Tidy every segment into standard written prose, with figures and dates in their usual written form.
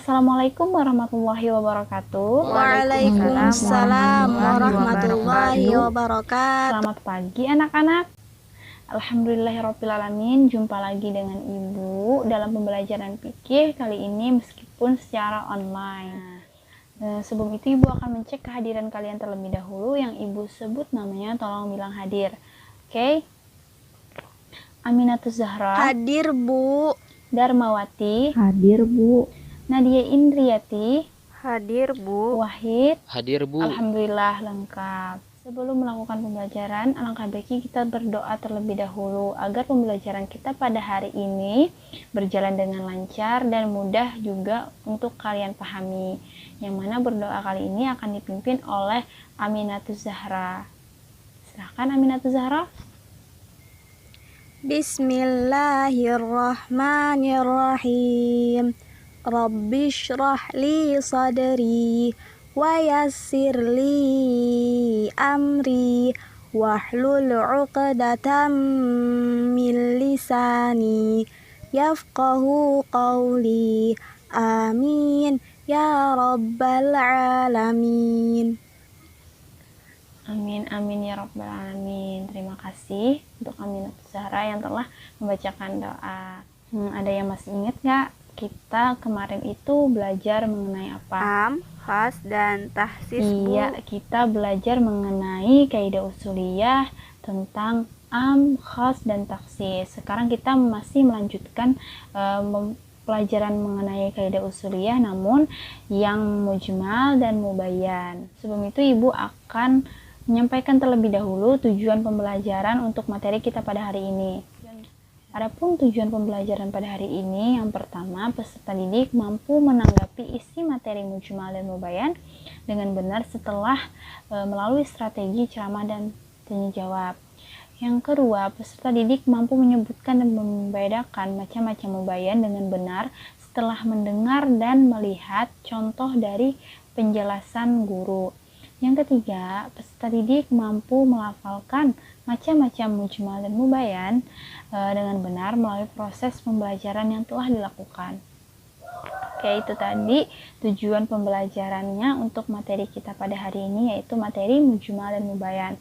Assalamualaikum warahmatullahi wabarakatuh. Waalaikumsalam warahmatullahi wabarakatuh. Selamat pagi anak-anak. Alhamdulillahirrabbilalamin. Jumpa lagi dengan Ibu dalam pembelajaran fikih kali ini meskipun secara online. Sebelum itu Ibu akan mencek kehadiran kalian terlebih dahulu. Yang Ibu sebut namanya tolong bilang hadir. Oke. Aminatus Zahra. Hadir, Bu. Darmawati. Hadir, Bu. Nadia Indriati. Hadir, Bu. Wahid. Hadir, Bu. Alhamdulillah lengkap. Sebelum melakukan pembelajaran, alangkah baiknya kita berdoa terlebih dahulu agar pembelajaran kita pada hari ini berjalan dengan lancar dan mudah juga untuk kalian pahami. Yang mana berdoa kali ini akan dipimpin oleh Aminatus Zahra. Silahkan Aminatus Zahra. Bismillahirrahmanirrahim. Rabbi shrah li sadri wa yassir li amri wahlul 'uqdatam min lisani yafqahu qawli. Amin ya rabbal alamin. Amin, amin ya rabbal alamin. Terima kasih untuk Aminatus Zahra yang telah membacakan doa. Ada yang masih ingat gak? Kita kemarin itu belajar mengenai apa? Am, khas, dan tahsis, Bu. Iya, kita belajar mengenai kaidah usuliyah tentang am, khas, dan taksis. Sekarang kita masih melanjutkan pelajaran mengenai kaidah usuliyah namun yang mujmal dan mubayyan. Sebelum itu Ibu akan menyampaikan terlebih dahulu tujuan pembelajaran untuk materi kita pada hari ini. Adapun tujuan pembelajaran pada hari ini, yang pertama, peserta didik mampu menanggapi isi materi mujmal dan mubayyan dengan benar setelah melalui strategi ceramah dan tanya jawab. Yang kedua, peserta didik mampu menyebutkan dan membedakan macam-macam mubayyan dengan benar setelah mendengar dan melihat contoh dari penjelasan guru. Yang ketiga, peserta didik mampu melafalkan macam-macam mujmal dan mubayyan dengan benar melalui proses pembelajaran yang telah dilakukan. Oke, itu tadi tujuan pembelajarannya untuk materi kita pada hari ini, yaitu materi mujmal dan mubayyan.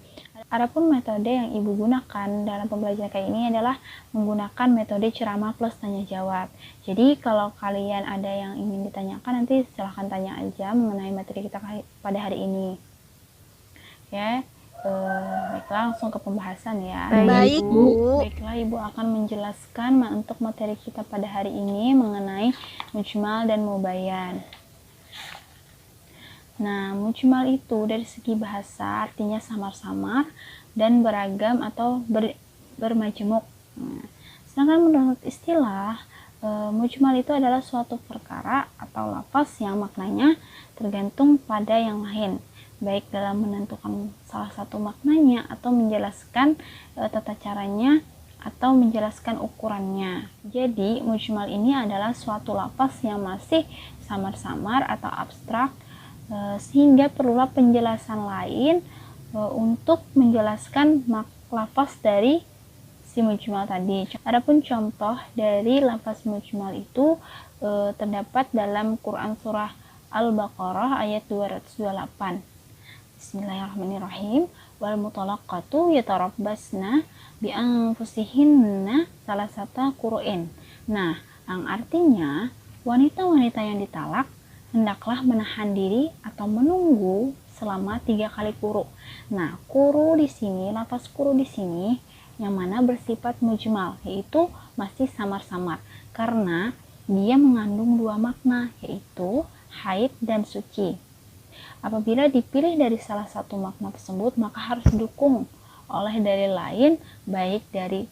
Adapun metode yang Ibu gunakan dalam pembelajaran kali ini adalah menggunakan metode ceramah plus tanya jawab. Jadi kalau kalian ada yang ingin ditanyakan, nanti silahkan tanya aja mengenai materi kita pada hari ini. Ya, baiklah, langsung ke pembahasan ya. Baik, Bu. Baiklah, Ibu akan menjelaskan untuk materi kita pada hari ini mengenai mujmal dan mubayyan. Nah, mujmal itu dari segi bahasa artinya samar-samar dan beragam atau bermajemuk. Sedangkan menurut istilah, mujmal itu adalah suatu perkara atau lafaz yang maknanya tergantung pada yang lain, baik dalam menentukan salah satu maknanya atau menjelaskan tata caranya atau menjelaskan ukurannya. Jadi, mujmal ini adalah suatu lafaz yang masih samar-samar atau abstrak sehingga perlulah penjelasan lain untuk menjelaskan lafaz dari si mujmal tadi. Adapun contoh dari lafaz mujmal itu terdapat dalam Quran surah Al-Baqarah ayat 228. Bismillahirrahmanirrahim. Wal mutalaqqatu yatarabbasna bi anfusihinna salasata qur'in. Nah, yang artinya wanita-wanita yang ditalak hendaklah menahan diri atau menunggu selama 3 kali quru. Nah, quru di sini, lafaz quru di sini yang mana bersifat mujmal, yaitu masih samar-samar karena dia mengandung 2 makna, yaitu haid dan suci. Apabila dipilih dari salah satu makna tersebut, maka harus didukung oleh dalil lain, baik dari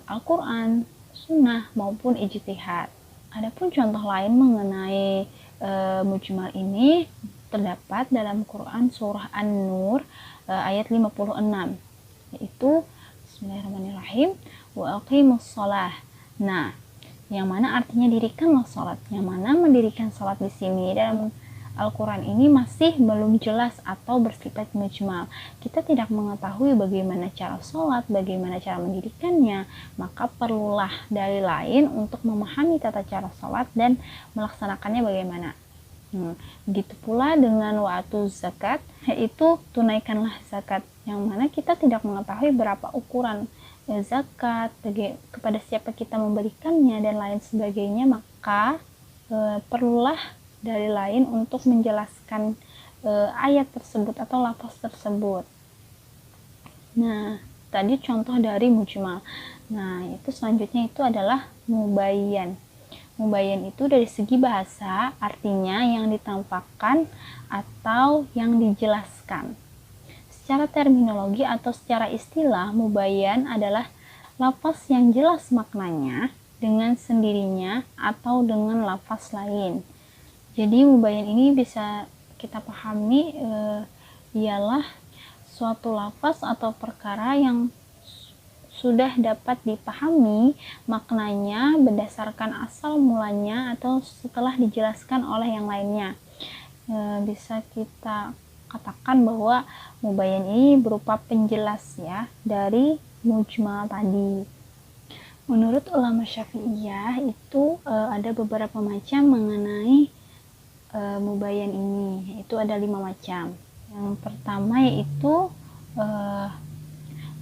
Al-Quran, Sunnah, maupun ijtihad. Adapun contoh lain mengenai mujmal ini terdapat dalam Quran surah An-Nur ayat 56, yaitu Bismillahirrahmanirrahim wa aqimus shalah. Nah, yang mana artinya dirikanlah salat. Yang mana mendirikan salat di sini dalam Al-Quran ini masih belum jelas atau bersifat mujmal. Kita tidak mengetahui bagaimana cara sholat, bagaimana cara mendirikannya, maka perlulah dalil lain untuk memahami tata cara sholat dan melaksanakannya bagaimana. Begitu pula dengan waktu zakat, yaitu tunaikanlah zakat, yang mana kita tidak mengetahui berapa ukuran zakat, kepada siapa kita memberikannya dan lain sebagainya, maka perlulah dari lain untuk menjelaskan ayat tersebut atau lafaz tersebut. Nah, tadi contoh dari mujmal. Nah, itu selanjutnya itu adalah mubayyan. Mubayyan itu dari segi bahasa artinya yang ditampakkan atau yang dijelaskan. Secara terminologi atau secara istilah, mubayyan adalah lafaz yang jelas maknanya dengan sendirinya atau dengan lafaz lain. Jadi mubayyan ini bisa kita pahami ialah suatu lafaz atau perkara yang sudah dapat dipahami maknanya berdasarkan asal mulanya atau setelah dijelaskan oleh yang lainnya. Bisa kita katakan bahwa mubayyan ini berupa penjelas ya dari mujmal tadi. Menurut ulama Syafi'iyah itu ada beberapa macam mengenai mubayyan ini, yaitu ada 5 macam. Yang pertama yaitu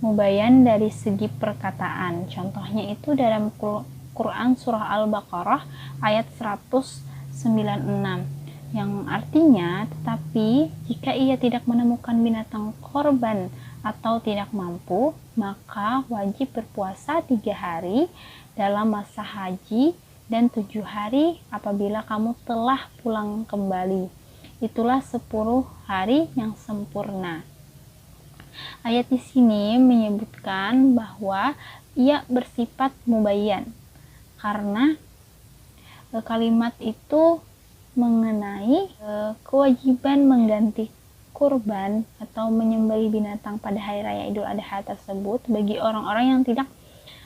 mubayyan dari segi perkataan. Contohnya itu dalam Quran surah Al-Baqarah ayat 196 yang artinya, tetapi jika ia tidak menemukan binatang korban atau tidak mampu, maka wajib berpuasa 3 hari dalam masa haji dan 7 hari apabila kamu telah pulang kembali. Itulah 10 hari yang sempurna. Ayat di sini menyebutkan bahwa ia bersifat mubayyan karena kalimat itu mengenai kewajiban mengganti kurban atau menyembelih binatang pada hari raya Idul Adha tersebut bagi orang-orang yang tidak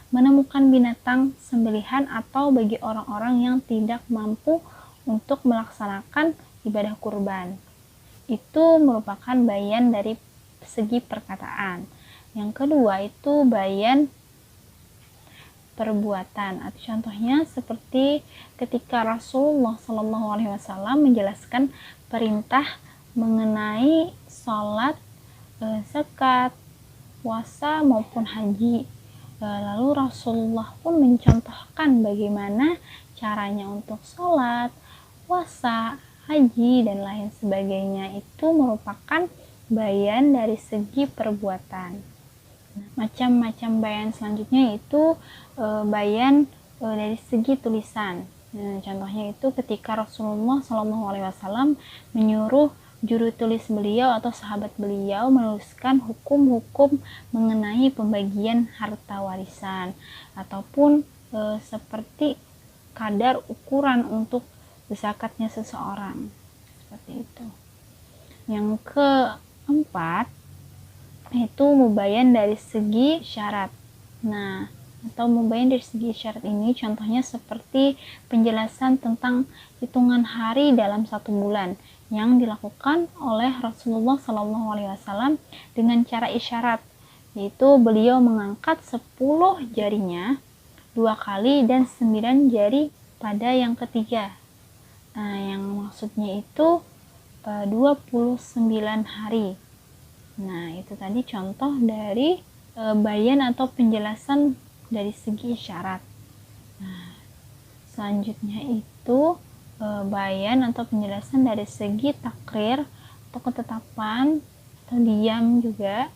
menemukan binatang sembelihan atau bagi orang-orang yang tidak mampu untuk melaksanakan ibadah kurban. Itu merupakan bayan dari segi perkataan. Yang kedua itu bayan perbuatan. Atau contohnya seperti ketika Rasulullah SAW menjelaskan perintah mengenai sholat, zakat, puasa maupun haji. Lalu Rasulullah pun mencontohkan bagaimana caranya untuk sholat, puasa, haji, dan lain sebagainya. Itu merupakan bayan dari segi perbuatan. Macam-macam bayan selanjutnya itu bayan dari segi tulisan. Contohnya itu ketika Rasulullah SAW menyuruh juru tulis beliau atau sahabat beliau menuliskan hukum-hukum mengenai pembagian harta warisan ataupun seperti kadar ukuran untuk zakatnya seseorang, seperti itu. Yang keempat itu mubayyan dari segi syarat. Nah, atau mubayyan dari segi syarat ini contohnya seperti penjelasan tentang hitungan hari dalam 1 bulan yang dilakukan oleh Rasulullah SAW dengan cara isyarat, yaitu beliau mengangkat 10 jarinya 2 kali dan 9 jari pada yang ketiga. Nah, yang maksudnya itu 29 hari. Nah, itu tadi contoh dari bayan atau penjelasan dari segi isyarat. Nah, selanjutnya itu bayan atau penjelasan dari segi takrir atau ketetapan atau diam juga.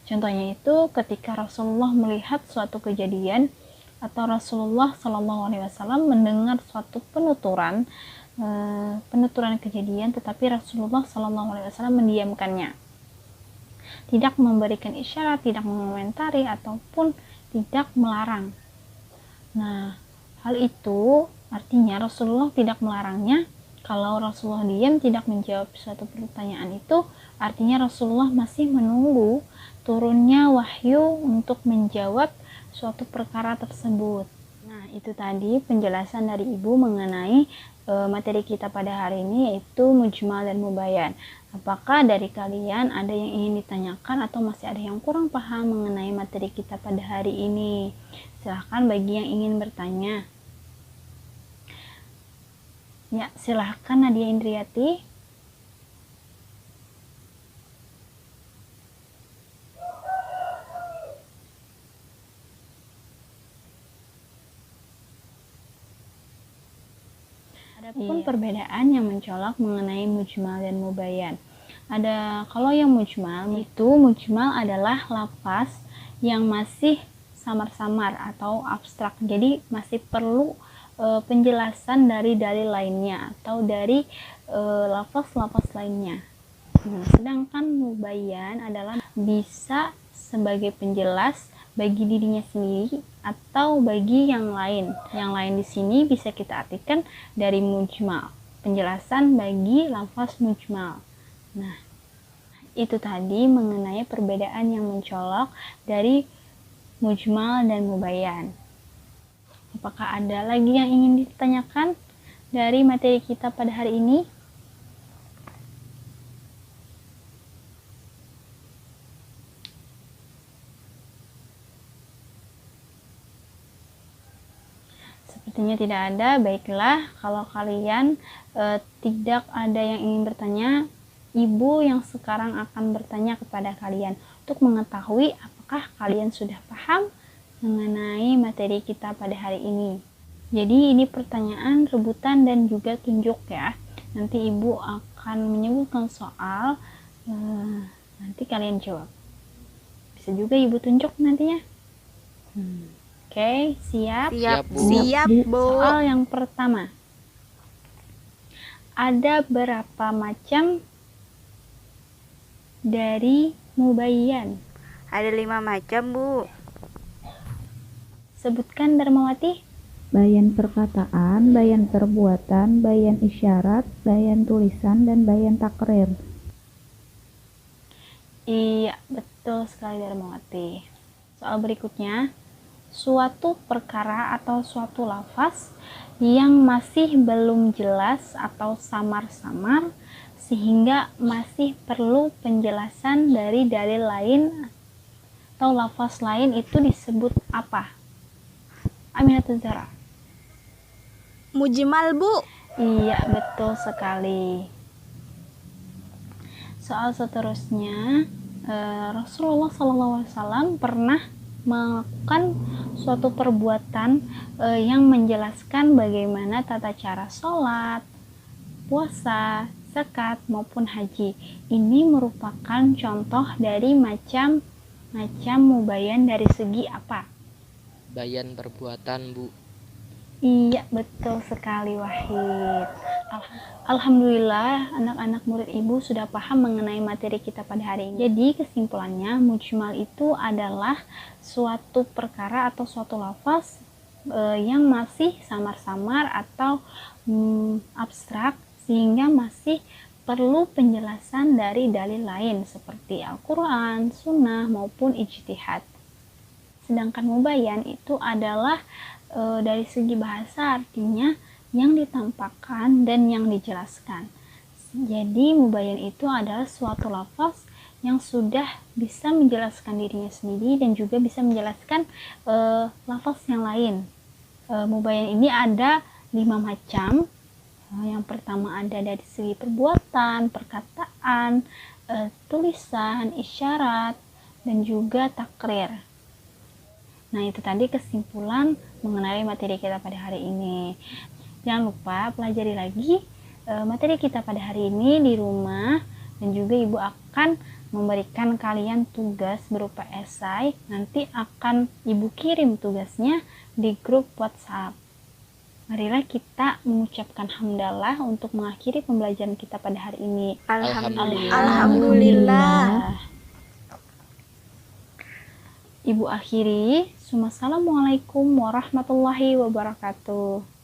Contohnya itu ketika Rasulullah melihat suatu kejadian atau Rasulullah SAW mendengar suatu penuturan kejadian, tetapi Rasulullah SAW mendiamkannya, tidak memberikan isyarat, tidak mengomentari ataupun tidak melarang. Nah, hal itu artinya Rasulullah tidak melarangnya. Kalau Rasulullah diam tidak menjawab suatu pertanyaan itu, artinya Rasulullah masih menunggu turunnya wahyu untuk menjawab suatu perkara tersebut. Nah, itu tadi penjelasan dari Ibu mengenai materi kita pada hari ini, yaitu mujmal dan mubayan. Apakah dari kalian ada yang ingin ditanyakan atau masih ada yang kurang paham mengenai materi kita pada hari ini? Silahkan bagi yang ingin bertanya. Ya, silahkan Nadia Indriati. Adapun perbedaan yang mencolok mengenai mujmal dan mubayan. Kalau yang mujmal adalah lafaz yang masih samar-samar atau abstrak. Jadi masih perlu penjelasan dari dalil lainnya atau dari lafaz-lafaz lainnya. Sedangkan mubayan adalah bisa sebagai penjelas bagi dirinya sendiri atau bagi yang lain. Yang lain di sini bisa kita artikan dari mujmal, penjelasan bagi lafaz mujmal. Nah, itu tadi mengenai perbedaan yang mencolok dari mujmal dan mubayan. Apakah ada lagi yang ingin ditanyakan dari materi kita pada hari ini? Sepertinya tidak ada. Baiklah, kalau kalian tidak ada yang ingin bertanya, Ibu yang sekarang akan bertanya kepada kalian untuk mengetahui apakah kalian sudah paham mengenai materi kita pada hari ini. Jadi ini pertanyaan rebutan dan juga tunjuk ya. Nanti Ibu akan menyebutkan soal, nanti kalian jawab. Bisa juga Ibu tunjuk nantinya. Oke, siap? Siap, Bu. Soal yang pertama. Ada berapa macam dari mubayyan? Ada 5 macam, Bu. Sebutkan, Darmawati. Bayan perkataan, bayan perbuatan, bayan isyarat, bayan tulisan, dan bayan takrir. Iya, betul sekali Darmawati. Soal berikutnya, suatu perkara atau suatu lafaz yang masih belum jelas atau samar-samar sehingga masih perlu penjelasan dari dalil lain atau lafaz lain, itu disebut apa? Aminatul Zara. Mujmal, Bu. Iya, betul sekali. Soal seterusnya, Rasulullah SAW pernah melakukan suatu perbuatan yang menjelaskan bagaimana tata cara sholat, puasa, zakat maupun haji. Ini merupakan contoh dari macam mubayan dari segi apa? Bayan perbuatan, Bu. Iya, betul sekali Wahid. Alhamdulillah anak-anak murid Ibu sudah paham mengenai materi kita pada hari ini. Jadi kesimpulannya, mujmal itu adalah suatu perkara atau suatu lafaz yang masih samar-samar atau abstrak sehingga masih perlu penjelasan dari dalil lain seperti Al-Quran, Sunnah maupun ijtihad. Sedangkan mubayan itu adalah dari segi bahasa artinya yang ditampakkan dan yang dijelaskan. Jadi mubayan itu adalah suatu lafaz yang sudah bisa menjelaskan dirinya sendiri dan juga bisa menjelaskan lafaz yang lain. Mubayan ini ada 5 macam. Yang pertama ada dari segi perbuatan, perkataan, tulisan, isyarat, dan juga takrir. Nah, itu tadi kesimpulan mengenai materi kita pada hari ini. Jangan lupa pelajari lagi materi kita pada hari ini di rumah, dan juga Ibu akan memberikan kalian tugas berupa esai. Nanti akan Ibu kirim tugasnya di grup WhatsApp. Marilah kita mengucapkan hamdalah untuk mengakhiri pembelajaran kita pada hari ini. Alhamdulillah. Ibu akhiri. Assalamualaikum warahmatullahi wabarakatuh.